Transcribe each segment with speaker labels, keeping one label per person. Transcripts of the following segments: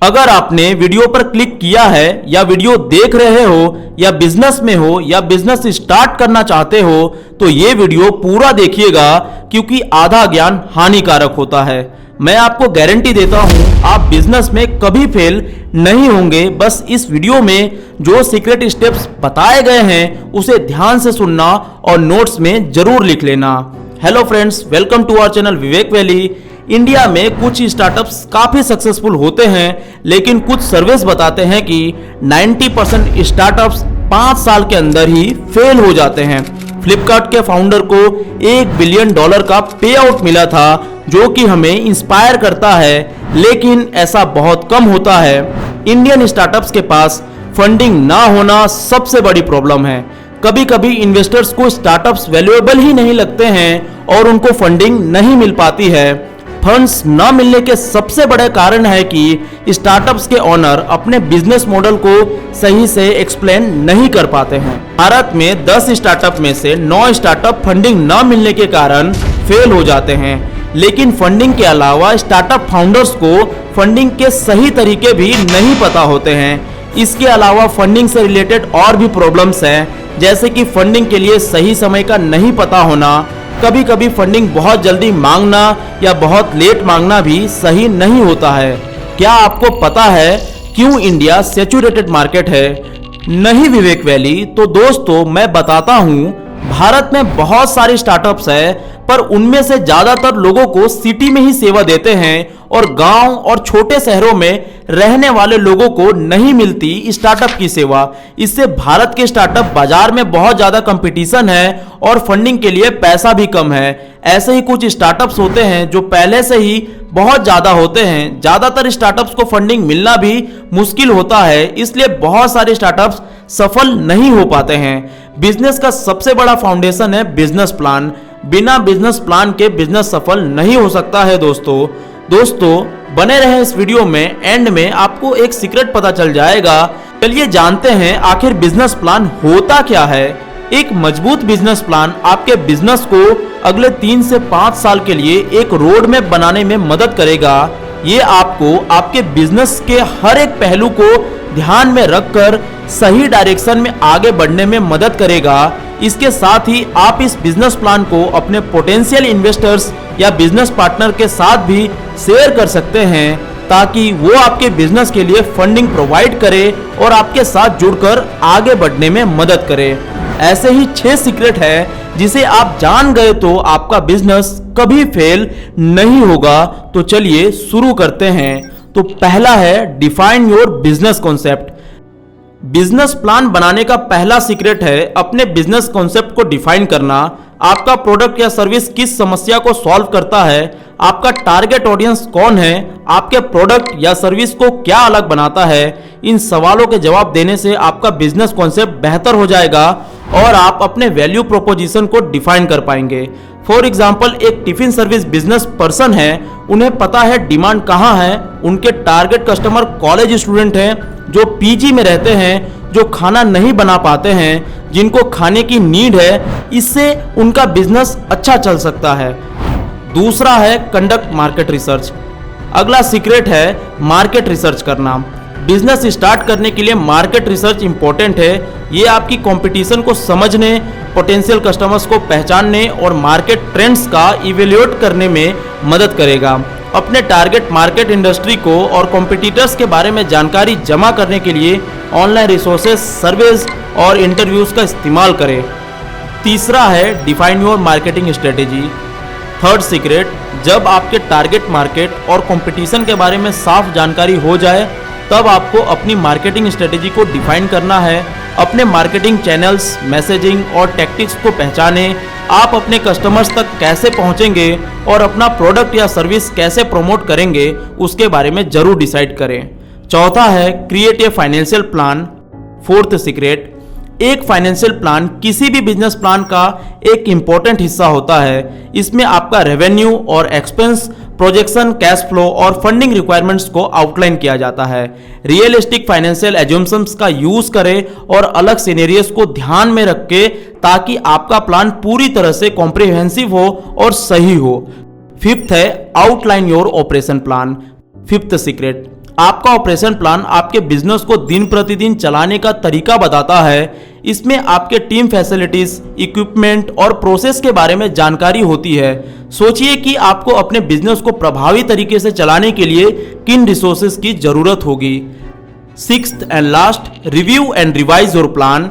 Speaker 1: अगर आपने वीडियो पर क्लिक किया है या वीडियो देख रहे हो या बिजनेस में हो या बिजनेस स्टार्ट करना चाहते हो तो ये वीडियो पूरा देखिएगा, क्योंकि आधा ज्ञान हानिकारक होता है। मैं आपको गारंटी देता हूं आप बिजनेस में कभी फेल नहीं होंगे। बस इस वीडियो में जो सीक्रेट स्टेप्स बताए गए हैं उसे ध्यान से सुनना और नोट्स में जरूर लिख लेना। Hello friends, welcome to our channel Vivek valley. India में कुछ स्टार्टअप्स काफी सक्सेसफुल होते हैं, लेकिन कुछ सर्वेस बताते हैं कि 90% स्टार्टअप्स 5 साल के अंदर ही फेल हो जाते हैं। फ्लिपकार्ट के फाउंडर को $1 बिलियन का पे आउट मिला था, जो कि हमें इंस्पायर करता है, लेकिन ऐसा बहुत कम होता है। इंडियन स्टार्टअप्स के पास फंडिंग ना होना सबसे बड़ी प्रॉब्लम है। कभी कभी इन्वेस्टर्स को स्टार्टअप्स वैल्यूएबल ही नहीं लगते हैं और उनको फंडिंग नहीं मिल पाती है। फंड्स न मिलने के सबसे बड़े कारण है कि स्टार्टअप्स के ओनर अपने बिजनेस मॉडल को सही से एक्सप्लेन नहीं कर पाते हैं। भारत में 10 स्टार्टअप में से 9 स्टार्टअप फंडिंग न मिलने के कारण फेल हो जाते हैं। लेकिन फंडिंग के अलावा स्टार्टअप फाउंडर्स को फंडिंग के सही तरीके भी नहीं पता होते हैं। इसके अलावा फंडिंग से रिलेटेड और भी प्रॉब्लम्स हैं, जैसे कि फंडिंग के लिए सही समय का नहीं पता होना, कभी कभी फंडिंग बहुत जल्दी मांगना या बहुत लेट मांगना भी सही नहीं होता है। क्या आपको पता है क्यों इंडिया सैचुरेटेड मार्केट है, नहीं विवेक वैली? तो दोस्तों मैं बताता हूं, भारत में बहुत सारे स्टार्टअप्स है, पर उनमें से ज्यादातर लोगों को सिटी में ही सेवा देते हैं और गांव और छोटे शहरों में रहने वाले लोगों को नहीं मिलती स्टार्टअप की सेवा। इससे भारत के स्टार्टअप बाजार में बहुत ज्यादा कंपटीशन है और फंडिंग के लिए पैसा भी कम है। ऐसे ही कुछ स्टार्टअप्स होते हैं जो पहले से ही बहुत ज्यादा होते हैं। ज्यादातर स्टार्टअप्स को फंडिंग मिलना भी मुश्किल होता है, इसलिए बहुत सारे स्टार्टअप्स सफल नहीं हो पाते हैं। बिजनेस का सबसे बड़ा फाउंडेशन है बिजनेस प्लान। बिना बिजनेस प्लान के बिजनेस सफल नहीं हो सकता है। दोस्तों बने रहे इस वीडियो में, एंड में आपको एक सीक्रेट पता चल जाएगा। चलिए जानते हैं आखिर बिजनेस प्लान होता क्या है। एक मजबूत बिजनेस प्लान आपके बिजनेस को अगले 3 से 5 साल के लिए एक रोड मैप बनाने में मदद करेगा। ये आपको आपके बिजनेस के हर एक पहलू को ध्यान में रखकर सही डायरेक्शन में आगे बढ़ने में मदद करेगा। इसके साथ ही आप इस बिजनेस प्लान को अपने पोटेंशियल इन्वेस्टर्स या बिजनेस पार्टनर के साथ भी शेयर कर सकते हैं, ताकि वो आपके बिजनेस के लिए फंडिंग प्रोवाइड करे और आपके साथ जुड़कर आगे बढ़ने में मदद करे। ऐसे ही 6 सीक्रेट है जिसे आप जान गए तो आपका बिजनेस कभी फेल नहीं होगा। तो चलिए शुरू करते हैं। तो पहला है define your business concept. Business plan बनाने का पहला सीक्रेट है अपने बिजनेस कॉन्सेप्ट को डिफाइन करना। आपका प्रोडक्ट या सर्विस किस समस्या को सॉल्व करता है, आपका टारगेट ऑडियंस कौन है, आपके प्रोडक्ट या सर्विस को क्या अलग बनाता है। इन सवालों के जवाब देने से आपका बिजनेस कॉन्सेप्ट बेहतर हो जाएगा और आप अपने वैल्यू प्रोपोजिशन को डिफाइन कर पाएंगे। फॉर एग्जाम्पल, एक टिफिन सर्विस बिजनेस पर्सन है, उन्हें पता है डिमांड कहाँ है, उनके टारगेट कस्टमर कॉलेज स्टूडेंट हैं जो पीजी में रहते हैं, जो खाना नहीं बना पाते हैं, जिनको खाने की नीड है। इससे उनका बिजनेस अच्छा चल सकता है। दूसरा है कंडक्ट मार्केट रिसर्च। अगला सीक्रेट है मार्केट रिसर्च करना। बिजनेस स्टार्ट करने के लिए मार्केट रिसर्च इंपॉर्टेंट है। ये आपकी कंपटीशन को समझने, पोटेंशियल कस्टमर्स को पहचानने और मार्केट ट्रेंड्स का इवेल्युएट करने में मदद करेगा। अपने टारगेट मार्केट इंडस्ट्री को और कॉम्पिटिटर्स के बारे में जानकारी जमा करने के लिए ऑनलाइन रिसोर्सेज, सर्वेज और इंटरव्यूज का इस्तेमाल करें। तीसरा है define your marketing strategy. Third secret, जब आपके टारगेट मार्केट और कंपटीशन के बारे में साफ जानकारी हो जाए, तब आपको अपनी मार्केटिंग स्ट्रेटेजी को डिफाइन करना है। अपने मार्केटिंग चैनल्स, मैसेजिंग और टैक्टिक्स को पहचानें। आप अपने कस्टमर्स तक कैसे पहुंचेंगे और अपना प्रोडक्ट या सर्विस कैसे प्रमोट करेंगे, उसके बारे में जरूर डिसाइड करें। चौथा है create a financial plan. Fourth secret, एक फाइनेंशियल प्लान किसी भी बिजनेस प्लान का एक इंपॉर्टेंट हिस्सा होता है। इसमें आपका रेवेन्यू और एक्सपेंस प्रोजेक्शन, कैश फ्लो और फंडिंग रिक्वायरमेंट्स को आउटलाइन किया जाता है। रियलिस्टिक फाइनेंशियल एज्यूम्पशंस का यूज करें और अलग सिनेरियोस को ध्यान में रख के, ताकि आपका प्लान पूरी तरह से कॉम्प्रिहेंसिव हो और सही हो। फिफ्थ है outline your operation plan. Fifth secret, आपका ऑपरेशन प्लान आपके बिजनेस को दिन प्रतिदिन चलाने का तरीका बताता है। इसमें आपके टीम फैसिलिटीज, इक्विपमेंट और प्रोसेस के बारे में जानकारी होती है। सोचिए कि आपको अपने बिजनेस को प्रभावी तरीके से चलाने के लिए किन रिसोर्सेज की जरूरत होगी। Sixth and last, review and revise your plan.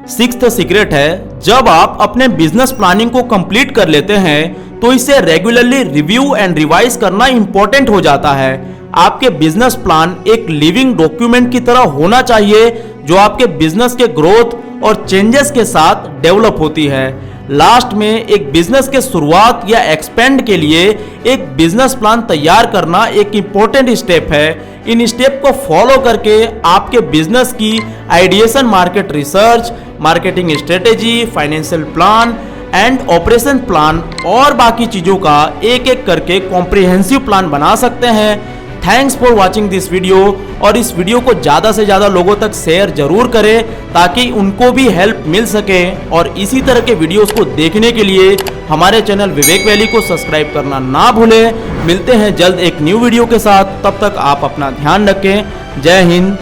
Speaker 1: Sixth secret है, जब आप अपने बिजनेस प्लानिंग को कंप्लीट कर लेते हैं तो इसे रेगुलरली रिव्यू एंड रिवाइज करना इंपॉर्टेंट हो जाता है। आपके बिजनेस प्लान एक लिविंग डॉक्यूमेंट की तरह होना चाहिए जो आपके बिजनेस के ग्रोथ और चेंजेस के साथ डेवलप होती है। लास्ट में एक बिजनेस के शुरुआत या एक्सपेंड के लिए एक बिजनेस प्लान तैयार करना एक इंपॉर्टेंट स्टेप है। इन स्टेप को फॉलो करके आपके बिजनेस की ideation, market research, marketing strategy, financial plan and operation plan और बाकी चीजों का एक एक करके कॉम्प्रिहेंसिव प्लान बना सकते हैं। Thanks for watching this video, और इस वीडियो को ज़्यादा से ज़्यादा लोगों तक शेयर जरूर करें ताकि उनको भी हेल्प मिल सके। और इसी तरह के वीडियोस को देखने के लिए हमारे चैनल विवेक वैली को सब्सक्राइब करना ना भूलें। मिलते हैं जल्द एक न्यू वीडियो के साथ, तब तक आप अपना ध्यान रखें। जय हिंद,